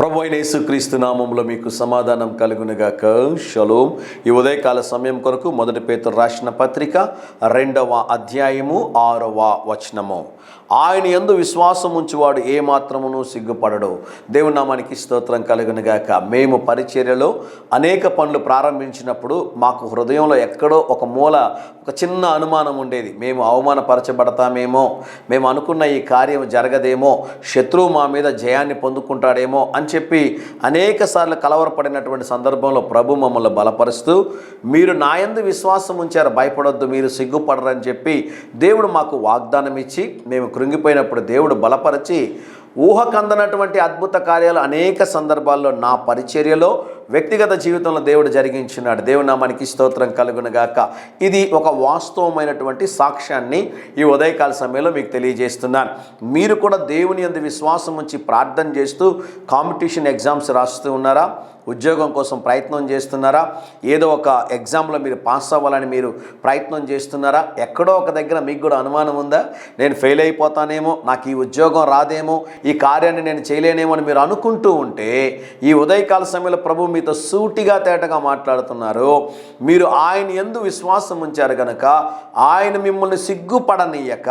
ప్రభు అయిన యేసుక్రీస్తు నామములో మీకు సమాధానం కలుగునుగాక. షలోమ్. ఈ ఉదయకాల సమయం కొరకు 1 పేతురు రాసిన పత్రిక 2వ అధ్యాయము 6వ వచనము. ఆయన యందు విశ్వాసం ఉంచువాడు ఏమాత్రమును సిగ్గుపడడు. దేవుని నామానికి స్తోత్రం కలుగునుగాక. మేము పరిచర్యలో అనేక పనులు ప్రారంభించినప్పుడు మాకు హృదయంలో ఎక్కడో ఒక మూల ఒక చిన్న అనుమానం ఉండేది. మేము అవమానపరచబడతామేమో, మేము అనుకున్న ఈ కార్యం జరగదేమో, శత్రువు మా మీద జయాన్ని పొందుకుంటాడేమో అని చెప్పి అనేక సార్లు కలవరపడినటువంటి సందర్భంలో ప్రభు మమ్మల్ని బలపరుస్తూ, మీరు నా యందు విశ్వాసం ఉంచారు, భయపడొద్దు, మీరు సిగ్గుపడరని చెప్పి దేవుడు మాకు వాగ్దానం ఇచ్చి, మేము కృంగిపోయినప్పుడు దేవుడు బలపరిచి ఊహకందనటువంటి అద్భుత కార్యాలు అనేక సందర్భాల్లో నా పరిచర్యలో వ్యక్తిగత జీవితంలో దేవుడు జరిగించినాడు. దేవుని నామానికి స్తోత్రం కలుగునుగాక. ఇది ఒక వాస్తవమైనటువంటి సాక్ష్యాన్ని ఈ ఉదయకాల సమయంలో మీకు తెలియజేస్తున్నాను. మీరు కూడా దేవుని యందు విశ్వాసం ఉంచి ప్రార్థన చేస్తూ కాంపిటీషన్ ఎగ్జామ్స్ రాస్తూ ఉన్నారా? ఉద్యోగం కోసం ప్రయత్నం చేస్తున్నారా? ఏదో ఒక ఎగ్జామ్లో మీరు పాస్ అవ్వాలని మీరు ప్రయత్నం చేస్తున్నారా? ఎక్కడో ఒక దగ్గర మీకు కూడా అనుమానం ఉందా? నేను ఫెయిల్ అయిపోతానేమో, నాకు ఈ ఉద్యోగం రాదేమో, ఈ కార్యాన్ని నేను చేయలేనేమో అని మీరు అనుకుంటూ ఉంటే, ఈ ఉదయకాల సమయంలో ప్రభు మీతో సూటిగా తేటగా మాట్లాడుతున్నారు. మీరు ఆయన యందు విశ్వాసం ఉంచారు గనక ఆయన మిమ్మల్ని సిగ్గుపడనీయక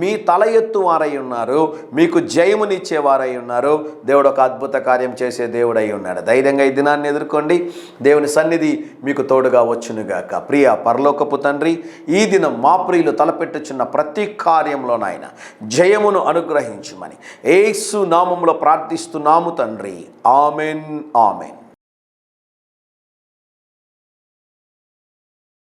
మీ తల ఎత్తువారై ఉన్నారు, మీకు జయమునిచ్చేవారై ఉన్నారు. దేవుడు ఒక అద్భుత కార్యం చేసే దేవుడై ఉన్నాడు. ధైర్యంగా ఈ దినాన్ని ఎదుర్కోండి. దేవుని సన్నిధి మీకు తోడుగా వచ్చునుగాక. ప్రియ పరలోకపు తండ్రి, ఈ దినం మా ప్రియులు తలపెట్టుచున్న ప్రతి కార్యంలోనైనా జయమును అనుగ్రహించుమని యేసు నామములో ప్రార్థిస్తున్నాము తండ్రి. Amen, amen.